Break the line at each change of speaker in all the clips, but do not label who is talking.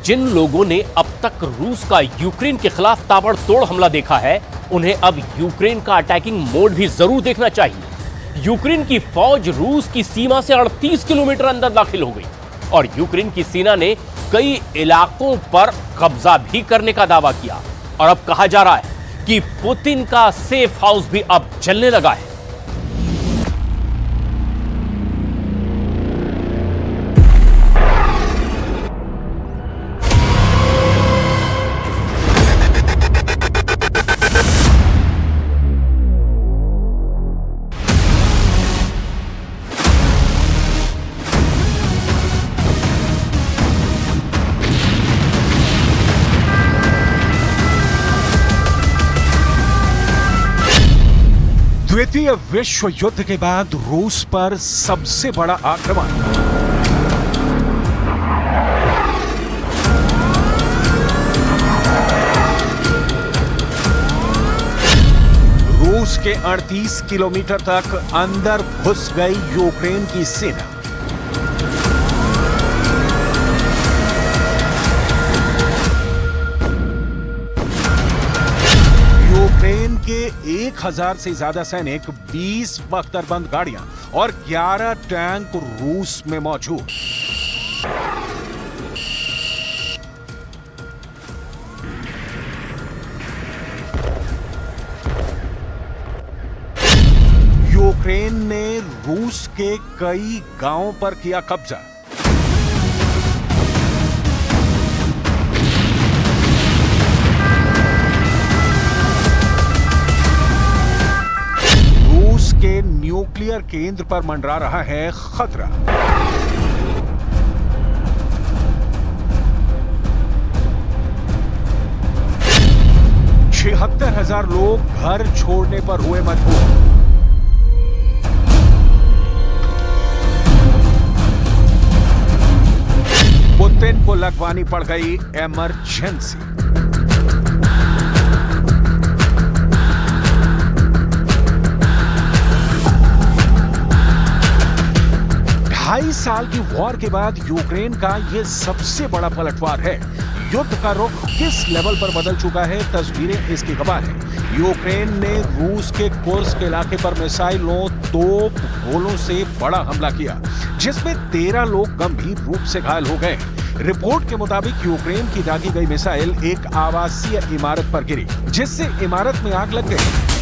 जिन लोगों ने अब तक रूस का यूक्रेन के खिलाफ ताबड़तोड़ हमला देखा है, उन्हें अब यूक्रेन का अटैकिंग मोड भी जरूर देखना चाहिए। यूक्रेन की फौज रूस की सीमा से 38 किलोमीटर अंदर दाखिल हो गई और यूक्रेन की सेना ने कई इलाकों पर कब्जा भी करने का दावा किया और अब कहा जा रहा है कि पुतिन का सेफ हाउस भी अब जलने लगा है।
द्वितीय विश्व युद्ध के बाद रूस पर सबसे बड़ा आक्रमण। रूस के 38 किलोमीटर तक अंदर घुस गई यूक्रेन की सेना। यूक्रेन के 1000 से ज्यादा सैनिक, 20 बख्तरबंद गाड़ियां और 11 टैंक रूस में मौजूद। यूक्रेन ने रूस के कई गांवों पर किया कब्जा। के न्यूक्लियर केंद्र पर मंडरा रहा है खतरा। $76,000 लोग घर छोड़ने पर हुए मजबूर। पुतिन को लगवानी पड़ गई इमरजेंसी। 2.5 साल की वॉर के बाद यूक्रेन का यह सबसे बड़ा पलटवार है। युद्ध का रुख किस लेवल पर बदल चुका है, तस्वीरें इसकी गवाह हैं। यूक्रेन ने रूस के कुर्स्क इलाके पर मिसाइलों, तोप, गोलों से बड़ा हमला किया, जिसमें 13 लोग गंभीर रूप से घायल हो गए। रिपोर्ट के मुताबिक यूक्रेन की दागी गई मिसाइल एक आवासीय इमारत पर गिरी, जिससे इमारत में आग लग गई।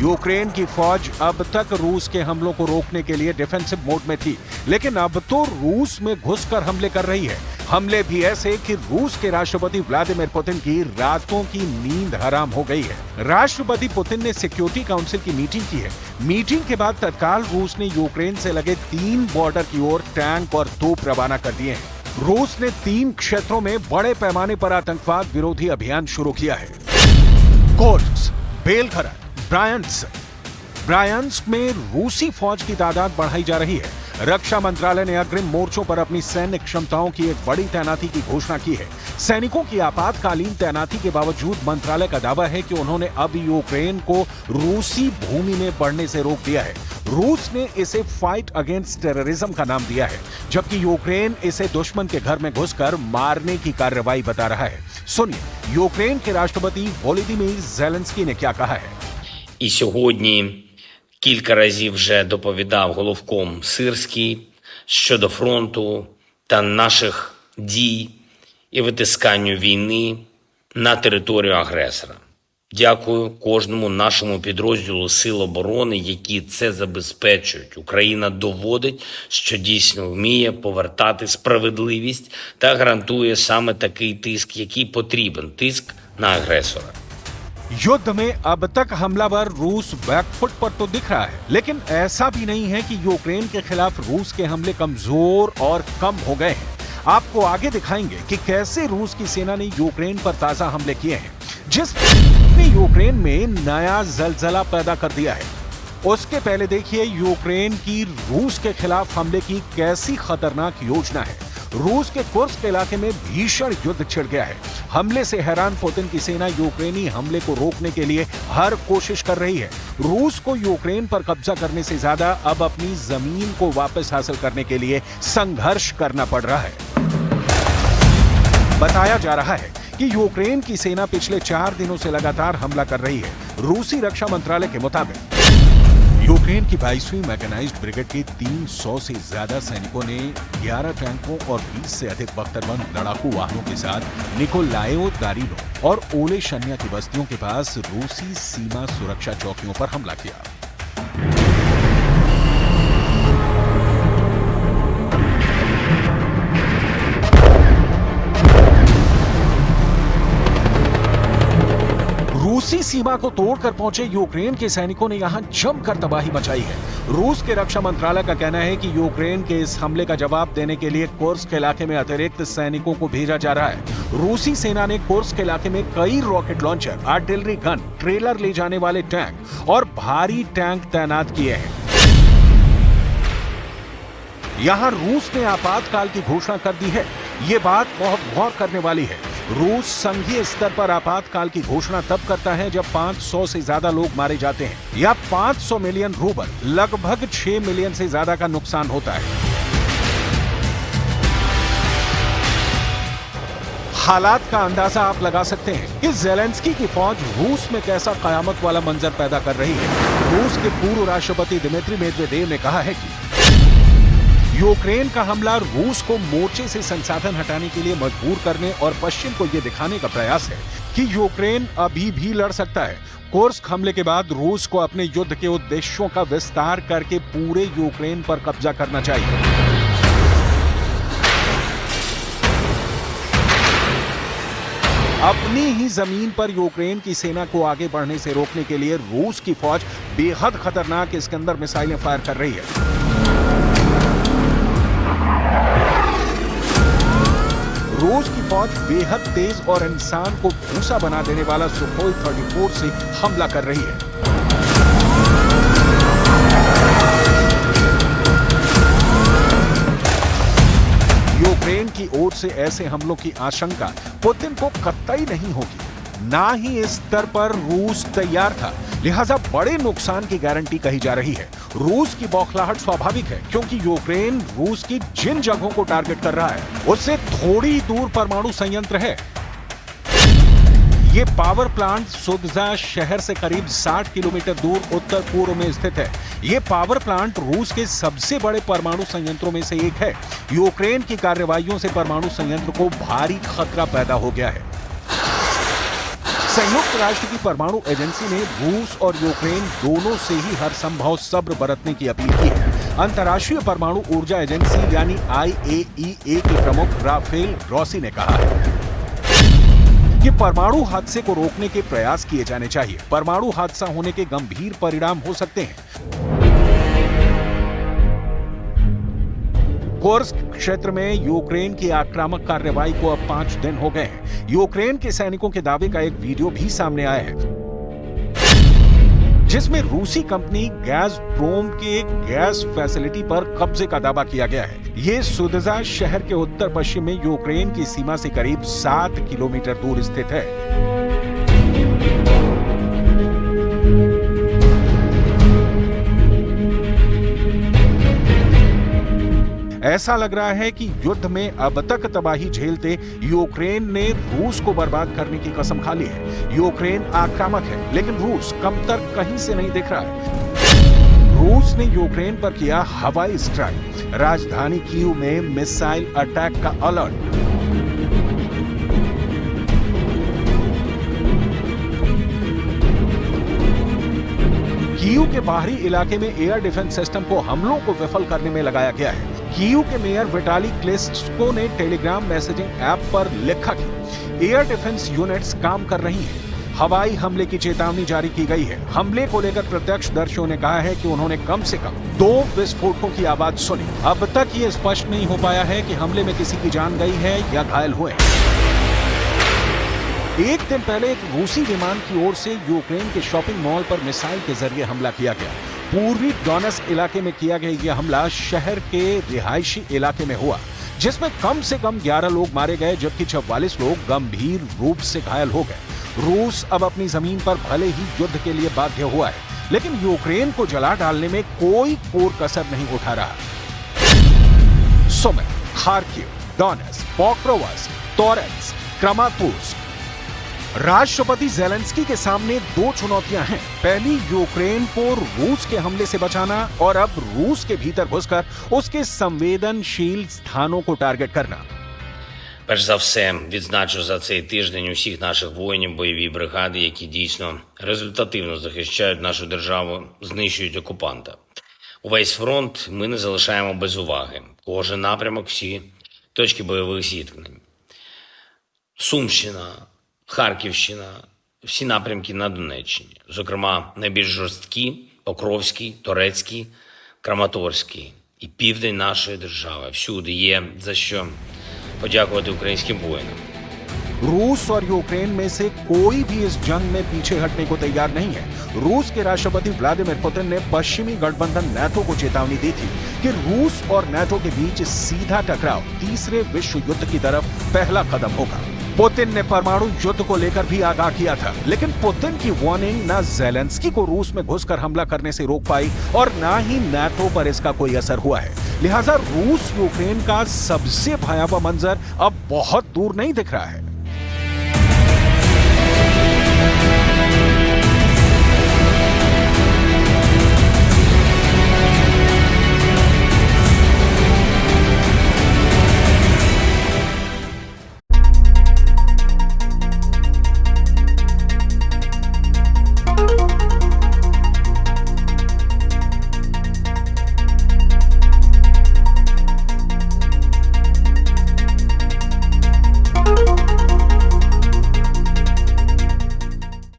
यूक्रेन की फौज अब तक रूस के हमलों को रोकने के लिए डिफेंसिव मोड में थी, लेकिन अब तो रूस में घुसकर हमले कर रही है। हमले भी ऐसे कि रूस के राष्ट्रपति व्लादिमीर पुतिन की रातों की नींद हराम हो गई है। राष्ट्रपति पुतिन ने सिक्योरिटी काउंसिल की मीटिंग की है। मीटिंग के बाद तत्काल रूस ने यूक्रेन से लगे 3 बॉर्डर की ओर टैंक और तोप रवाना कर दिए हैं। रूस ने 3 क्षेत्रों में बड़े पैमाने पर आतंकवाद विरोधी अभियान शुरू किया है। कोर्स्क, बेलगराद, ब्रायांस्क में रूसी फौज की तादाद बढ़ाई जा रही है। रक्षा मंत्रालय ने अग्रिम मोर्चों पर अपनी सैन्य क्षमताओं की एक बड़ी तैनाती की घोषणा की है। सैनिकों की आपातकालीन तैनाती के बावजूद मंत्रालय का दावा है कि उन्होंने अब यूक्रेन को रूसी भूमि में बढ़ने से रोक दिया है। रूस ने इसे फाइट अगेंस्ट टेररिज्म का नाम दिया है, जबकि यूक्रेन इसे दुश्मन के घर में घुसकर मारने की कार्रवाई बता रहा है। सुनिए यूक्रेन के राष्ट्रपति वोलोदिमीर ज़ेलेंस्की ने क्या कहा है।
І сьогодні кілька разів вже доповідав головком Сирський щодо фронту та наших дій і витисканню війни на територію агресора. Дякую кожному нашому підрозділу Сил оборони, які це забезпечують. Україна доводить, що дійсно вміє повертати справедливість та гарантує саме такий тиск, який потрібен, тиск на агресора.
युद्ध में अब तक हमलावर रूस बैकफुट पर तो दिख रहा है, लेकिन ऐसा भी नहीं है कि यूक्रेन के खिलाफ रूस के हमले कमजोर और कम हो गए हैं। आपको आगे दिखाएंगे कि कैसे रूस की सेना ने यूक्रेन पर ताजा हमले किए हैं, जिसने यूक्रेन में नया जलजला पैदा कर दिया है। उसके पहले देखिए यूक्रेन की रूस के खिलाफ हमले की कैसी खतरनाक योजना है। रूस के कुर्स्क इलाके में भीषण युद्ध छिड़ गया है। हमले से हैरान पुतिन की सेना यूक्रेनी हमले को रोकने के लिए हर कोशिश कर रही है। रूस को यूक्रेन पर कब्जा करने से ज्यादा अब अपनी जमीन को वापस हासिल करने के लिए संघर्ष करना पड़ रहा है। बताया जा रहा है कि यूक्रेन की सेना पिछले 4 दिनों से लगातार हमला कर रही है। रूसी रक्षा मंत्रालय के मुताबिक यूक्रेन की 22वीं मैकेनाइज्ड ब्रिगेड के 300 से ज्यादा सैनिकों ने 11 टैंकों और 20 से अधिक बख्तरबंद लड़ाकू वाहनों के साथ निकोलाएव दारिनो और ओले शन्या की बस्तियों के पास रूसी सीमा सुरक्षा चौकियों पर हमला किया। रूसी सीमा को तोड़कर पहुंचे यूक्रेन के सैनिकों ने यहां जमकर तबाही मचाई है। रूस के रक्षा मंत्रालय का कहना है कि यूक्रेन के इस हमले का जवाब देने के लिए कुर्स्क इलाके में अतिरिक्त सैनिकों को भेजा जा रहा है। रूसी सेना ने कुर्स्क इलाके में कई rocket launcher, artillery gun, trailer ले जाने वाले टैंक और भारी टैंक तैनात किए हैं। यहां रूस ने आपातकाल की घोषणा कर दी है। ये बात बहुत गौर करने वाली है। रूस संघीय स्तर पर आपातकाल की घोषणा तब करता है जब 500 से ज्यादा लोग मारे जाते हैं या 500 मिलियन रूबल, लगभग 6 मिलियन से ज्यादा का नुकसान होता है। हालात का अंदाजा आप लगा सकते हैं कि ज़ेलेंस्की की फौज रूस में कैसा कयामत वाला मंजर पैदा कर रही है। रूस के पूर्व राष्ट्रपति दिमित्री मेदवेदेव ने कहा है कि यूक्रेन का हमला रूस को मोर्चे से संसाधन हटाने के लिए मजबूर करने और पश्चिम को यह दिखाने का प्रयास है कि यूक्रेन अभी भी लड़ सकता है। कुर्स्क हमले के बाद रूस को अपने युद्ध के उद्देश्यों का विस्तार करके पूरे यूक्रेन पर कब्जा करना चाहिए। अपनी ही जमीन पर यूक्रेन की सेना को आगे बढ़ने से रोकने के लिए रूस की फौज बेहद खतरनाक इस्कंदर मिसाइलें फायर कर रही है। रूस की फौज बेहद तेज और इंसान को भूसा बना देने वाला सुखोई 34 से हमला कर रही है। यूक्रेन की ओर से ऐसे हमलों की आशंका पुतिन को कतई नहीं होगी। ना ही इस स्तर पर रूस तैयार था, लिहाजा बड़े नुकसान की गारंटी कही जा रही है। रूस की बौखलाहट स्वाभाविक है क्योंकि यूक्रेन रूस की जिन जगहों को टारगेट कर रहा है उससे थोड़ी दूर परमाणु संयंत्र है। ये पावर प्लांट सुदजा शहर से करीब 60 किलोमीटर दूर उत्तर पूर्व में स्थित है। ये पावर प्लांट रूस के सबसे बड़े परमाणु संयंत्रों में से एक है। यूक्रेन की कार्रवाइयों से परमाणु संयंत्र को भारी खतरा पैदा हो गया है। संयुक्त राष्ट्र की परमाणु एजेंसी ने रूस और यूक्रेन दोनों से ही हर संभव सब्र बरतने की अपील की है। अंतर्राष्ट्रीय परमाणु ऊर्जा एजेंसी यानी IAEA के प्रमुख राफेल ग्रॉसी ने कहा है कि परमाणु हादसे को रोकने के प्रयास किए जाने चाहिए। परमाणु हादसा होने के गंभीर परिणाम हो सकते हैं। कुर्स्क क्षेत्र में यूक्रेन की आक्रामक कार्रवाई को अब 5 दिन हो गए हैं। यूक्रेन के सैनिकों के दावे का एक वीडियो भी सामने आया है जिसमें रूसी कंपनी गैज़प्रोम के गैस फैसिलिटी पर कब्जे का दावा किया गया है। ये सुदजा शहर के उत्तर पश्चिम में यूक्रेन की सीमा से करीब 7 किलोमीटर दूर स्थित है। ऐसा लग रहा है कि युद्ध में अब तक तबाही झेलते यूक्रेन ने रूस को बर्बाद करने की कसम खा ली है। यूक्रेन आक्रामक है लेकिन रूस कमतर कहीं से नहीं दिख रहा है। रूस ने यूक्रेन पर किया हवाई स्ट्राइक, राजधानी कीव में मिसाइल अटैक का अलर्ट। कीव के बाहरी इलाके में एयर डिफेंस सिस्टम को हमलों को विफल करने में लगाया गया है। कीव के मेयर विटाली क्लिस्टको ने टेलीग्राम मैसेजिंग ऐप पर लिखा कि एयर डिफेंस यूनिट्स काम कर रही हैं। हवाई हमले की चेतावनी जारी की गई है। हमले को लेकर प्रत्यक्षदर्शियों ने कहा है कि उन्होंने कम से कम 2 विस्फोटों की आवाज सुनी। अब तक ये स्पष्ट नहीं हो पाया है कि हमले में किसी की जान गई है या घायल हुए। एक दिन पहले एक रूसी विमान की ओर से यूक्रेन के शॉपिंग मॉल पर मिसाइल के जरिए हमला किया गया। पूर्वी डोनेट्स्क इलाके में किया गया यह हमला शहर के रिहायशी इलाके में हुआ, जिसमें कम से कम 11 लोग मारे गए जबकि 44 लोग गंभीर रूप से घायल हो गए। रूस अब अपनी जमीन पर भले ही युद्ध के लिए बाध्य हुआ है, लेकिन यूक्रेन को जला डालने में कोई कोर कसर नहीं उठा रहा। Sumy, Kharkiv, Donetsk, Pokrovsk, Toretsk, Kramatorsk. राष्ट्रपति ज़ेलेंस्की के सामने दो चुनौतियां हैं। पहली, यूक्रेन को रूस के हमले से बचाना और अब रूस के भीतर घुसकर उसके संवेदनशील स्थानों को टारगेट करना।
Перш за все, відзначу за цей тиждень усіх наших воїнів, бойові бригади, які дійсно результативно захищають нашу державу, знищують окупанта. Увесь фронт ми не залишаємо без уваги. Кожен напрямок, всі точки бойових зіткнень. Сумщина, Харківщина, всі напрямки на Донеччині. Зокрема, найбільш жорсткі – Покровський, Торецький, Краматорський і південь нашої держави. Всюди є за що подякувати українським воїнам.
रूस और यूक्रेन में से कोई भी इस जंग में पीछे हटने को तैयार नहीं है। रूस के राष्ट्रपति व्लादिमीर पुतिन ने पश्चिमी गठबंधन नाटो को चेतावनी दी थी कि रूस और नाटो के बीच सीधा टकराव तीसरे विश्व युद्ध की तरफ पहला कदम होगा। पुतिन ने परमाणु युद्ध को लेकर भी आगाह किया था, लेकिन पुतिन की वार्निंग न ज़ेलेंस्की को रूस में घुसकर हमला करने से रोक पाई और न ही नाटो पर इसका कोई असर हुआ है। लिहाजा रूस यूक्रेन का सबसे भयावह मंजर अब बहुत दूर नहीं दिख रहा है।